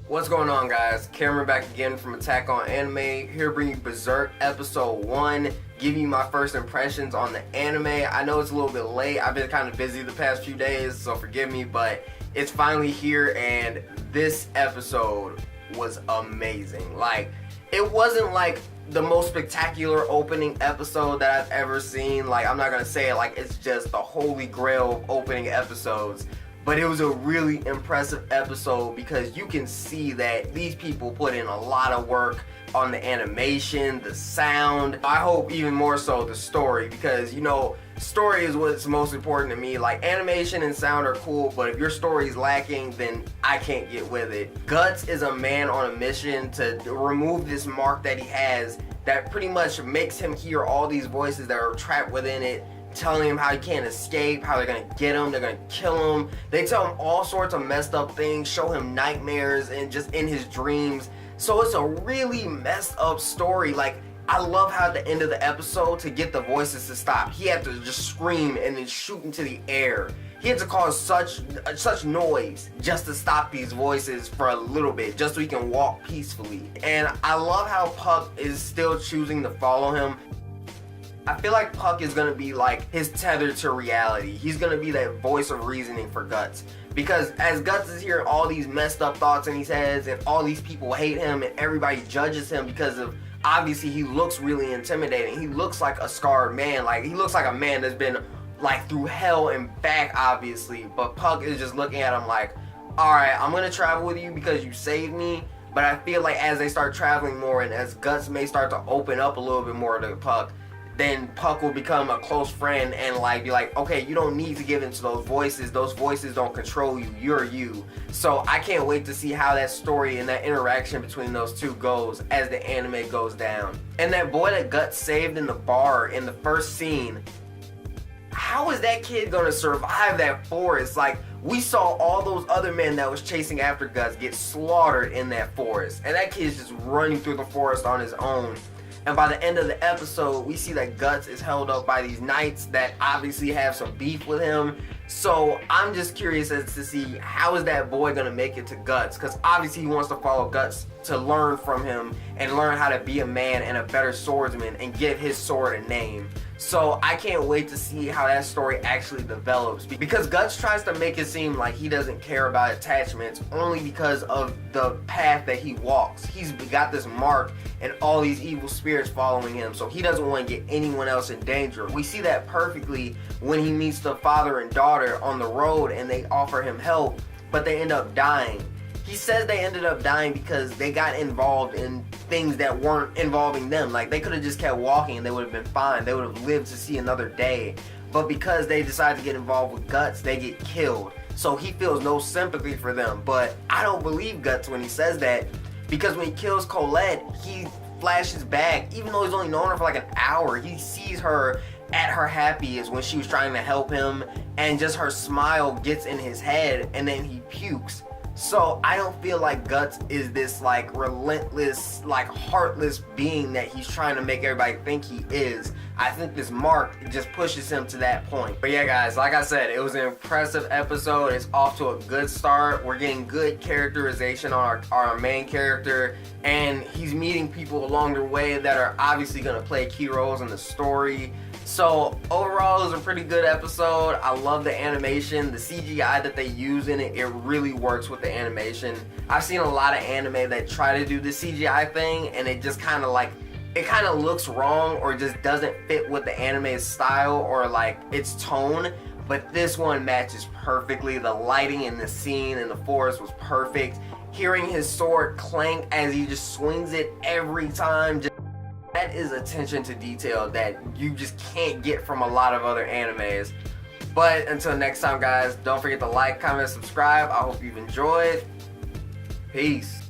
What's going on, guys? Cameron back again from Attack on Anime, here to bring you Berserk episode 1, giving you my first impressions on the anime. I know it's a little bit late, I've been kind of busy the past few days, so forgive me, but it's finally here, and this episode was amazing. Like, it wasn't like the most spectacular opening episode that I've ever seen. Like, I'm not gonna say it like it's just the holy grail of opening episodes, but it was a really impressive episode because you can see that these people put in a lot of work on the animation, the sound. I hope even more so the story, because you know, story is what's most important to me. Like, animation and sound are cool, but if your story is lacking, then I can't get with it. Guts is a man on a mission to remove this mark that he has that pretty much makes him hear all these voices that are trapped within it, telling him how he can't escape, how they're gonna get him, they're gonna kill him. They tell him all sorts of messed up things, show him nightmares and just in his dreams. So it's a really messed up story. Like, I love how at the end of the episode, to get the voices to stop, he had to just scream and then shoot into the air. He had to cause such noise just to stop these voices for a little bit, just so he can walk peacefully. And I love how Puck is still choosing to follow him. I feel like Puck is going to be like his tether to reality. He's going to be that voice of reasoning for Guts. Because as Guts is hearing all these messed up thoughts in his head, and all these people hate him, and everybody judges him because of, obviously he looks really intimidating. He looks like a scarred man. Like, he looks like a man that's been like through hell and back, obviously. But Puck is just looking at him like, alright, I'm going to travel with you because you saved me. But I feel like as they start traveling more, and as Guts may start to open up a little bit more to Puck, then Puck will become a close friend and like be like, okay, you don't need to give into those voices don't control you, you're you. So I can't wait to see how that story and that interaction between those two goes as the anime goes down. And that boy that Guts saved in the bar in the first scene, how is that kid gonna survive that forest? Like, we saw all those other men that was chasing after Guts get slaughtered in that forest, and that kid's just running through the forest on his own. And by the end of the episode, we see that Guts is held up by these knights that obviously have some beef with him. So I'm just curious as to see, how is that boy gonna make it to Guts? Because obviously he wants to follow Guts to learn from him and learn how to be a man and a better swordsman and give his sword a name. So I can't wait to see how that story actually develops, because Guts tries to make it seem like he doesn't care about attachments only because of the path that he walks. He's got this mark and all these evil spirits following him, so he doesn't want to get anyone else in danger. We see that perfectly when he meets the father and daughter on the road and they offer him help, but they end up dying. He says they ended up dying because they got involved in things that weren't involving them. Like, they could have just kept walking and they would have been fine. They would have lived to see another day. But because they decided to get involved with Guts, they get killed. So he feels no sympathy for them. But I don't believe Guts when he says that, because when he kills Colette, he flashes back. Even though he's only known her for like an hour, he sees her at her happiest when she was trying to help him, and just her smile gets in his head, and then he pukes. So I don't feel like Guts is this like relentless, like heartless being that he's trying to make everybody think he is. I think this mark just pushes him to that point. But yeah, guys, like I said, it was an impressive episode. It's off to a good start. We're getting good characterization on our main character, and he's meeting people along the way that are obviously going to play key roles in the story. So overall, it was a pretty good episode. I love the animation, the CGI that they use in it. It really works with the animation. I've seen a lot of anime that try to do the CGI thing, and it just kind of like, it kind of looks wrong or just doesn't fit with the anime's style or like its tone. But this one matches perfectly. The lighting in the scene in the forest was perfect. Hearing his sword clank as he just swings it every time, that is attention to detail that you just can't get from a lot of other animes. But until next time, guys, don't forget to like, comment, subscribe. I hope you've enjoyed. Peace.